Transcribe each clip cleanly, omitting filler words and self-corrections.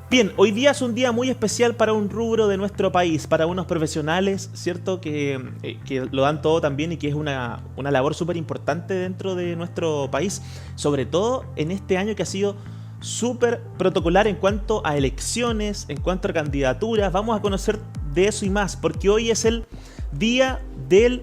Bien, hoy día es un día muy especial para un rubro de nuestro país, para unos profesionales, ¿cierto? Que lo dan todo también y que es una labor súper importante dentro de nuestro país, sobre todo en este año que ha sido súper protocolar en cuanto a elecciones, en cuanto a candidaturas. Vamos a conocer de eso y más, porque hoy es el día del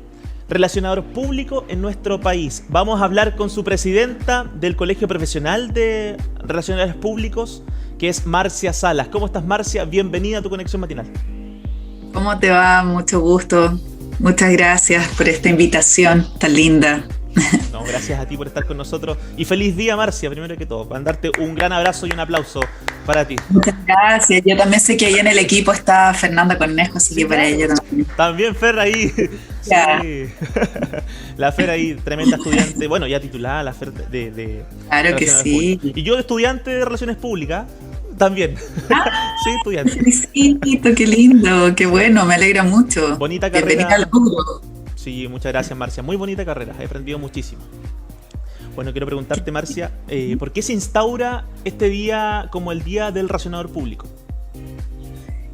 relacionador público en nuestro país. Vamos a hablar con su presidenta del Colegio Profesional de Relacionadores Públicos, que es Marcia Salas. ¿Cómo estás, Marcia? Bienvenida a tu Conexión Matinal. ¿Cómo te va? Mucho gusto. Muchas gracias por esta invitación tan linda. No, gracias a ti por estar con nosotros. Y feliz día, Marcia, primero que todo. Mandarte un gran abrazo y un aplauso para ti. Muchas gracias. Yo también sé que ahí en el equipo está Fernanda Cornejo, así Sí, que para claro. ella también. También Fer ahí. Ya. Sí. La Fer ahí, tremenda estudiante. Bueno, ya titulada la Fer de Claro que Relaciones sí. Públicas. Y yo, estudiante de Relaciones Públicas, también. Sí, estudiante. Felicito, qué lindo, qué bueno, me alegra mucho. Bonita Bienvenida carrera. al grupo. Sí, muchas gracias, Marcia. Muy bonita carrera, he aprendido muchísimo. Bueno, quiero preguntarte, Marcia, ¿por qué se instaura este día como el Día del Relacionador Público?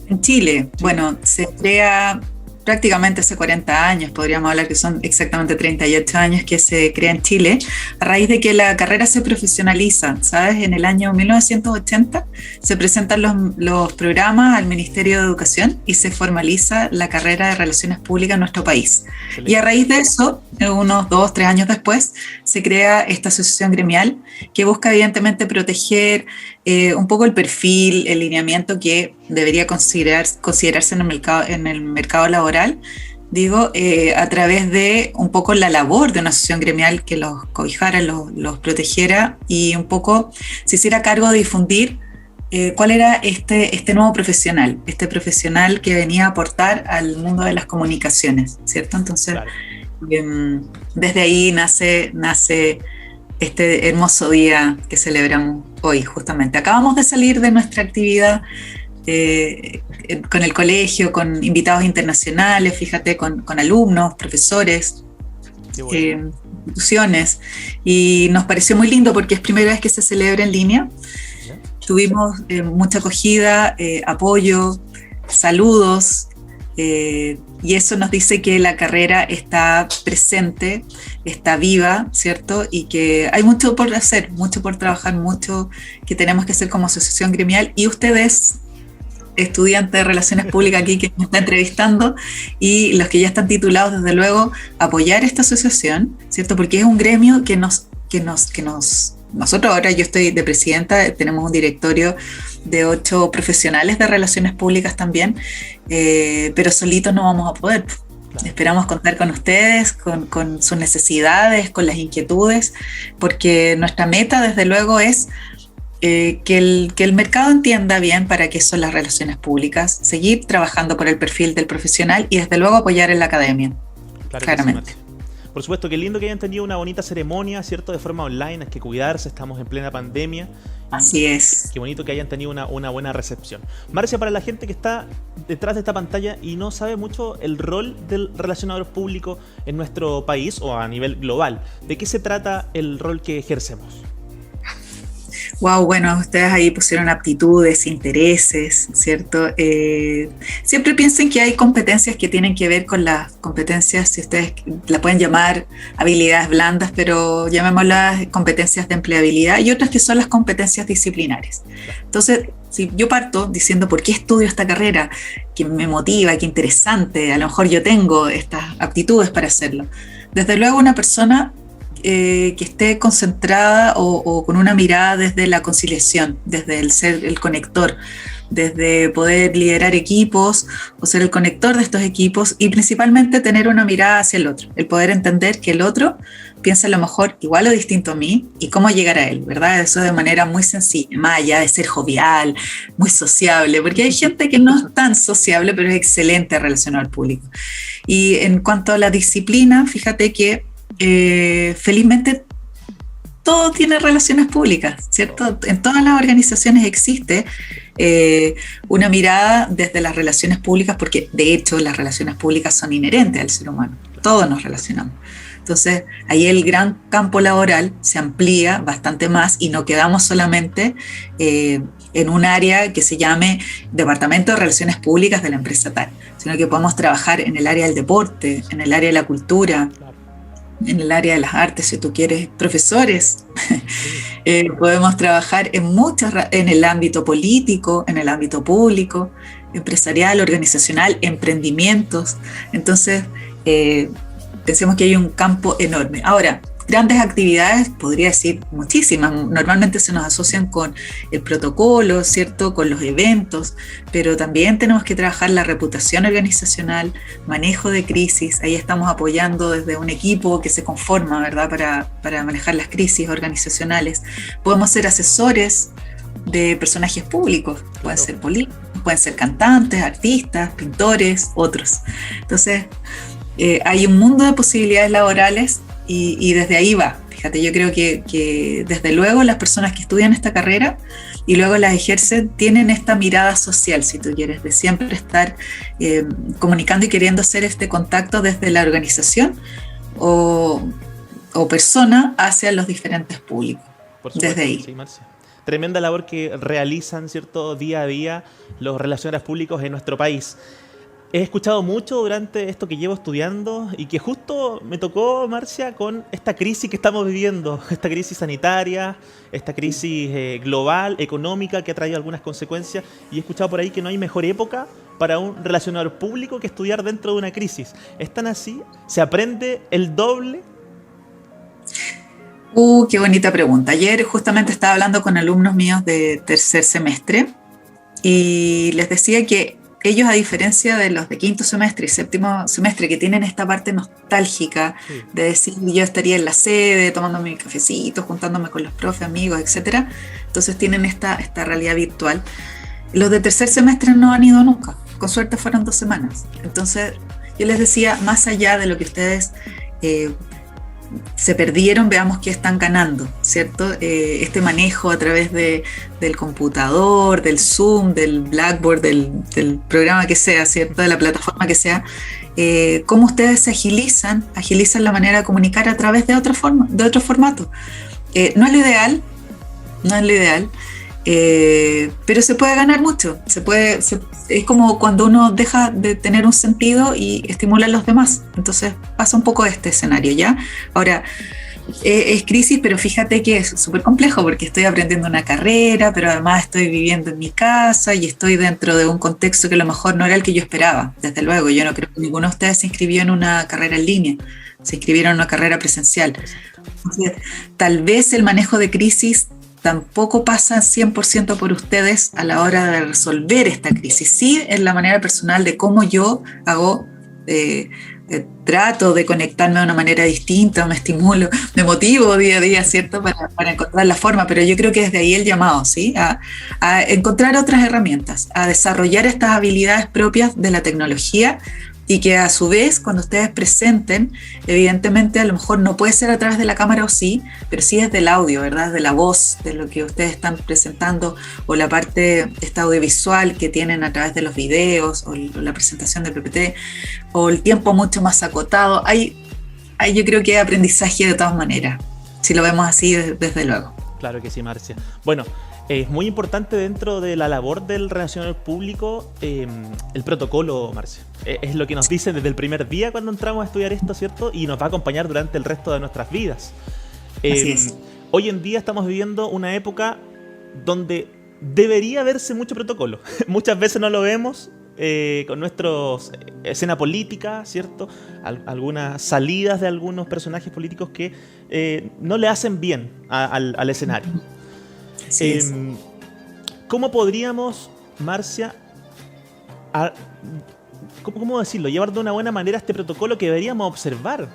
En Chile, bueno, se crea prácticamente hace 40 años, podríamos hablar que son exactamente 38 años que se crea en Chile, a raíz de que la carrera se profesionaliza, ¿sabes? En el año 1980 se presentan los programas al Ministerio de Educación y se formaliza la carrera de Relaciones Públicas en nuestro país. Excelente. Y a raíz de eso, unos 2-3 años después, se crea esta asociación gremial que busca evidentemente proteger un poco el perfil, el lineamiento que debería considerarse en el mercado laboral, digo, a través de un poco la labor de una asociación gremial que los cobijara, los protegiera y un poco se hiciera cargo de difundir cuál era este nuevo profesional, este profesional que venía a aportar al mundo de las comunicaciones, ¿cierto? Entonces, Claro. desde ahí nace este hermoso día que celebramos hoy, justamente. Acabamos de salir de nuestra actividad con el colegio, con invitados internacionales, fíjate, con alumnos, profesores, Qué bueno. instituciones, y nos pareció muy lindo porque es primera vez que se celebra en línea. ¿Ya? Tuvimos mucha acogida, apoyo, saludos, y eso nos dice que la carrera está presente, está viva, ¿cierto? Y que hay mucho por hacer, mucho por trabajar, mucho que tenemos que hacer como asociación gremial. Y ustedes, estudiantes de Relaciones Públicas aquí que me está entrevistando, y los que ya están titulados, desde luego, apoyar esta asociación, ¿cierto? Porque es un gremio que nosotros ahora, yo estoy de presidenta, tenemos un directorio de 8 profesionales de Relaciones Públicas también, pero solitos no vamos a poder. Claro. Esperamos contar con ustedes, con sus necesidades, con las inquietudes, porque nuestra meta, desde luego, es que el mercado entienda bien para qué son las relaciones públicas, seguir trabajando por el perfil del profesional y, desde luego, apoyar en la academia. Claro, Claramente. que sí, Marcia. Por supuesto, qué lindo que hayan tenido una bonita ceremonia, ¿cierto? De forma online, hay que cuidarse, estamos en plena pandemia. Así es. Qué bonito que hayan tenido una buena recepción. Marcia, para la gente que está detrás de esta pantalla y no sabe mucho el rol del relacionador público en nuestro país o a nivel global, ¿de qué se trata el rol que ejercemos? Wow, bueno, ustedes ahí pusieron aptitudes, intereses, ¿cierto? Siempre piensen que hay competencias que tienen que ver con las competencias, si ustedes la pueden llamar habilidades blandas, pero llamémoslas competencias de empleabilidad, y otras que son las competencias disciplinarias. Entonces, si yo parto diciendo por qué estudio esta carrera, que me motiva, que interesante, a lo mejor yo tengo estas aptitudes para hacerlo. Desde luego, una persona que esté concentrada o con una mirada desde la conciliación, desde el ser el conector, desde poder liderar equipos o ser el conector de estos equipos, y principalmente tener una mirada hacia el otro, el poder entender que el otro piensa a lo mejor igual o distinto a mí y cómo llegar a él, ¿verdad? Eso de manera muy sencilla, más allá de ser jovial, muy sociable, porque hay gente que no es tan sociable, pero es excelente relacionar al público. Y en cuanto a la disciplina, fíjate que felizmente todo tiene relaciones públicas, ¿cierto? En todas las organizaciones existe una mirada desde las relaciones públicas, porque de hecho las relaciones públicas son inherentes al ser humano, todos nos relacionamos. Entonces, ahí el gran campo laboral se amplía bastante más y no quedamos solamente en un área que se llame Departamento de Relaciones Públicas de la empresa tal, sino que podemos trabajar en el área del deporte, en el área de la cultura, en el área de las artes, si tú quieres, profesores. Podemos trabajar en el ámbito político, en el ámbito público, empresarial, organizacional, emprendimientos. Entonces, pensemos que hay un campo enorme. Ahora, grandes actividades, podría decir muchísimas, normalmente se nos asocian con el protocolo, ¿cierto? Con los eventos, pero también tenemos que trabajar la reputación organizacional, manejo de crisis. Ahí estamos apoyando desde un equipo que se conforma, ¿verdad? Para manejar las crisis organizacionales. Podemos ser asesores de personajes públicos, pueden ser políticos, pueden ser cantantes, artistas, pintores, otros. Entonces, hay un mundo de posibilidades laborales y desde ahí va. Fíjate, yo creo que desde luego las personas que estudian esta carrera y luego las ejercen tienen esta mirada social, si tú quieres, de siempre estar comunicando y queriendo hacer este contacto desde la organización o persona hacia los diferentes públicos. Por supuesto, desde ahí. Sí, Marcia. Tremenda labor que realizan, ¿cierto?, día a día los relacionadores públicos en nuestro país. He escuchado mucho durante esto que llevo estudiando y que justo me tocó, Marcia, con esta crisis que estamos viviendo, esta crisis sanitaria, esta crisis global, económica, que ha traído algunas consecuencias, y he escuchado por ahí que no hay mejor época para un relacionador público que estudiar dentro de una crisis. ¿Es tan así? ¿Se aprende el doble? Qué bonita pregunta. Ayer justamente estaba hablando con alumnos míos de tercer semestre y les decía que ellos, a diferencia de los de quinto semestre y séptimo semestre, que tienen esta parte nostálgica de decir yo estaría en la sede, tomándome mi cafecito, juntándome con los profes, amigos, etc. Entonces tienen esta realidad virtual. Los de tercer semestre no han ido nunca. Con suerte fueron 2 semanas. Entonces yo les decía, más allá de lo que ustedes se perdieron, veamos qué están ganando, ¿cierto? Este manejo a través del computador, del Zoom, del Blackboard, del programa que sea, ¿cierto? De la plataforma que sea, cómo ustedes se agilizan la manera de comunicar a través de otra forma, de otro formato. No es lo ideal, pero se puede ganar mucho. Es como cuando uno deja de tener un sentido y estimula a los demás. Entonces pasa un poco este escenario, ¿ya? Ahora, es crisis, pero fíjate que es súper complejo porque estoy aprendiendo una carrera, pero además estoy viviendo en mi casa y estoy dentro de un contexto que a lo mejor no era el que yo esperaba. Desde luego, yo no creo que ninguno de ustedes se inscribió en una carrera en línea, se inscribieron en una carrera presencial. Entonces, tal vez el manejo de crisis tampoco pasa 100% por ustedes a la hora de resolver esta crisis. Sí, en la manera personal de cómo yo hago, trato de conectarme de una manera distinta, me estimulo, me motivo día a día, ¿cierto? Para encontrar la forma, pero yo creo que desde ahí el llamado, ¿sí? A encontrar otras herramientas, a desarrollar estas habilidades propias de la tecnología y que a su vez cuando ustedes presenten, evidentemente a lo mejor no puede ser a través de la cámara o sí, pero sí desde el audio, ¿verdad? De la voz, de lo que ustedes están presentando o la parte esta audiovisual que tienen a través de los videos o la presentación de PPT o el tiempo mucho más acotado. Hay yo creo que hay aprendizaje de todas maneras, si lo vemos así desde luego. Claro que sí, Marcia. Bueno, es muy importante dentro de la labor del relacionador público el protocolo, Marcia. Es lo que nos dicen desde el primer día cuando entramos a estudiar esto, ¿cierto? Y nos va a acompañar durante el resto de nuestras vidas. Así es. Hoy en día estamos viviendo una época donde debería verse mucho protocolo. Muchas veces no lo vemos con nuestra escena política, ¿cierto? Algunas salidas de algunos personajes políticos que no le hacen bien al escenario. ¿Cómo podríamos, Marcia, ¿cómo decirlo? Llevar de una buena manera este protocolo que deberíamos observar?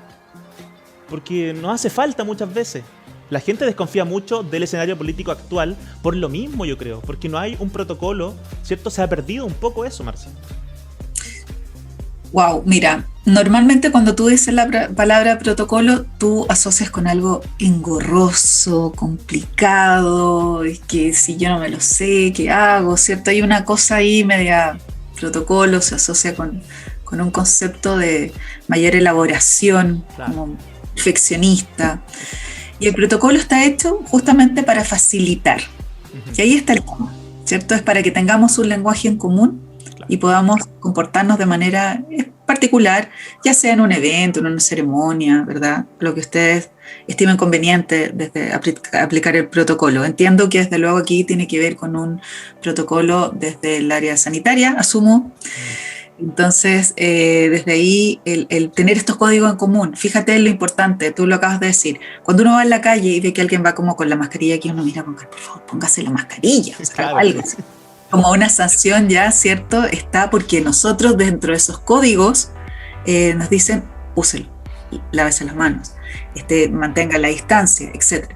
Porque nos hace falta muchas veces. La gente desconfía mucho del escenario político actual por lo mismo, yo creo. Porque no hay un protocolo, ¿cierto? Se ha perdido un poco eso, Marcia. Wow, mira, normalmente cuando tú dices la palabra protocolo, tú asocias con algo engorroso, complicado, es que si yo no me lo sé, ¿qué hago? ¿Cierto? Hay una cosa ahí media protocolo, se asocia con un concepto de mayor elaboración, claro, como perfeccionista. Y el protocolo está hecho justamente para facilitar. Y ahí está el tema. ¿cierto? Es para que tengamos un lenguaje en común y podamos comportarnos de manera particular, ya sea en un evento, en una ceremonia, ¿verdad? Lo que ustedes estimen conveniente desde aplicar el protocolo. Entiendo que desde luego aquí tiene que ver con un protocolo desde el área sanitaria, asumo. Entonces, desde ahí, el tener estos códigos en común, fíjate lo importante, tú lo acabas de decir, cuando uno va en la calle y ve que alguien va como con la mascarilla aquí, uno mira, por favor, póngase la mascarilla, o sea, claro, algo así. Como una sanción ya, ¿cierto? Está porque nosotros dentro de esos códigos nos dicen, úselo, lávese las manos, mantenga la distancia, etc.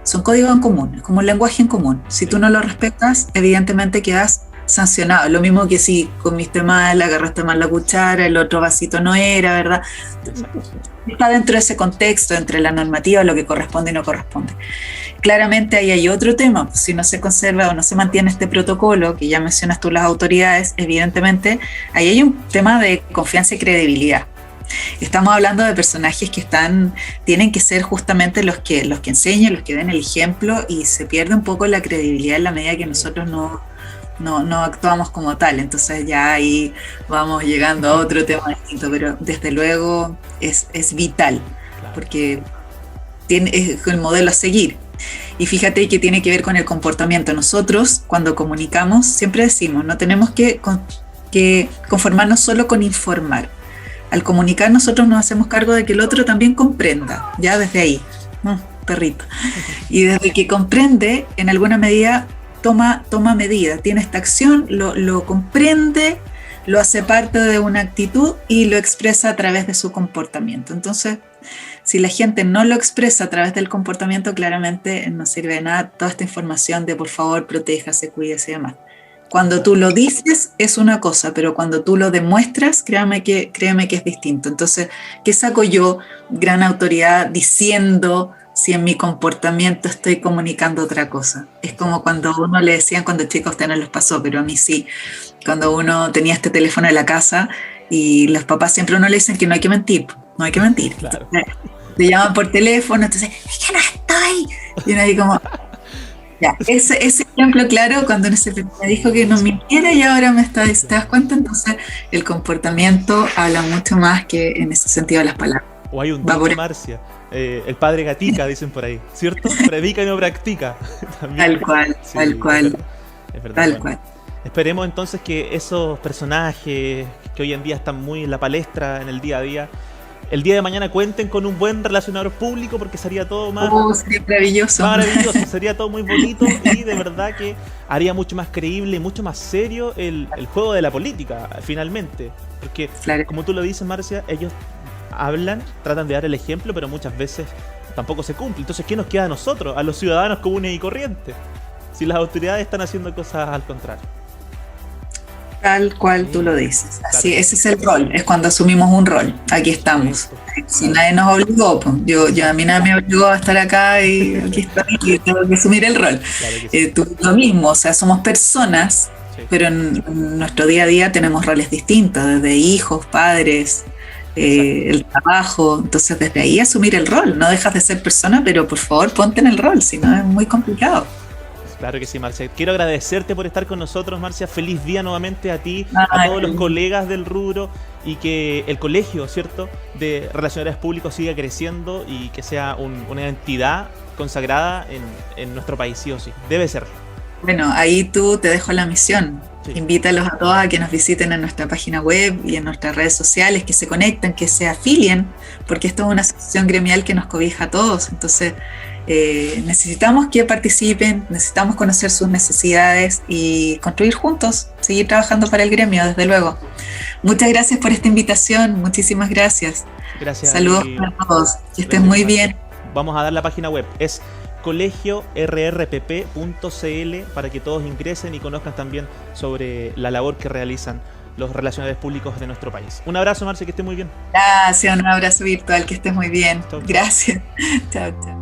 Son códigos en común, es como un lenguaje en común. Si tú no lo respetas, evidentemente quedas sancionado. Lo mismo que si comiste mal, agarraste mal la cuchara, el otro vasito no era, ¿verdad? Está dentro de ese contexto, entre la normativa, lo que corresponde y no corresponde. Claramente ahí hay otro tema, pues si no se conserva o no se mantiene este protocolo, que ya mencionas tú las autoridades, evidentemente ahí hay un tema de confianza y credibilidad. Estamos hablando de personajes que tienen que ser justamente los que enseñen, los que den el ejemplo, y se pierde un poco la credibilidad en la medida que nosotros no actuamos como tal. Entonces ya ahí vamos llegando a otro tema distinto, pero desde luego es vital, porque es el modelo a seguir. Y fíjate que tiene que ver con el comportamiento. Nosotros, cuando comunicamos, siempre decimos, no tenemos que conformarnos solo con informar. Al comunicar, nosotros nos hacemos cargo de que el otro también comprenda, ya desde ahí, perrito. Y desde que comprende, en alguna medida, toma medida, tiene esta acción, lo comprende, lo hace parte de una actitud y lo expresa a través de su comportamiento. Entonces, si la gente no lo expresa a través del comportamiento, claramente no sirve de nada toda esta información de por favor, protéjase, cuídese y demás. Cuando tú lo dices es una cosa, pero cuando tú lo demuestras, créeme que es distinto. Entonces, ¿qué saco yo, gran autoridad, diciendo si en mi comportamiento estoy comunicando otra cosa? Es como cuando uno le decían, cuando chicos, a usted no les pasó, pero a mí sí, cuando uno tenía este teléfono en la casa y los papás siempre uno le dicen que no hay que mentir, no hay que mentir. Claro. Entonces, te llaman por teléfono, entonces, es que no estoy. Y uno ahí como, ya, ese ejemplo claro, cuando me dijo que no mintiera y ahora ¿te das cuenta? Entonces, el comportamiento habla mucho más que en ese sentido las palabras. O hay un dicho, Marcia, el padre gatica, dicen por ahí, ¿cierto? Predica y no practica. También. Tal cual, sí, tal cual. Es verdad. Tal bueno. cual. Esperemos entonces que esos personajes que hoy en día están muy en la palestra, en el día a día, el día de mañana cuenten con un buen relacionador público, porque sería todo más... sería maravilloso. Maravilloso, sería todo muy bonito y de verdad que haría mucho más creíble y mucho más serio el juego de la política, finalmente. Porque, claro, como tú lo dices, Marcia, ellos hablan, tratan de dar el ejemplo, pero muchas veces tampoco se cumple. Entonces, ¿qué nos queda a nosotros, a los ciudadanos comunes y corrientes? Si las autoridades están haciendo cosas al contrario. Tal cual tú lo dices. Así, claro. Ese es el rol, es cuando asumimos un rol. Aquí estamos. Si nadie nos obligó, pues, a mí nadie me obligó a estar acá y aquí estoy y tengo que asumir el rol. Claro que sí. Tú lo mismo, o sea, somos personas, sí, pero en nuestro día a día tenemos roles distintos, desde hijos, padres, el trabajo. Entonces, desde ahí asumir el rol. No dejas de ser persona, pero por favor ponte en el rol, si no es muy complicado. Claro que sí, Marcia. Quiero agradecerte por estar con nosotros, Marcia. Feliz día nuevamente a ti, a todos los colegas del rubro, y que el colegio, ¿cierto?, de Relacionadores Públicos siga creciendo y que sea una entidad consagrada en nuestro país, sí o sí. Debe ser. Bueno, ahí tú te dejo la misión. Sí. Invítalos a todos a que nos visiten en nuestra página web y en nuestras redes sociales, que se conecten, que se afilien, porque esto es una asociación gremial que nos cobija a todos. Entonces, necesitamos que participen, necesitamos conocer sus necesidades y construir juntos, seguir trabajando para el gremio, desde luego. Muchas gracias por esta invitación, muchísimas gracias. Gracias. Saludos para todos, que estén muy bien. Vamos a dar la página web, es colegiorrpp.cl, para que todos ingresen y conozcan también sobre la labor que realizan los relacionadores públicos de nuestro país. Un abrazo, Marcia, que esté muy bien. Gracias, un abrazo virtual, que estés muy bien. Chau. Gracias. Chao, chao.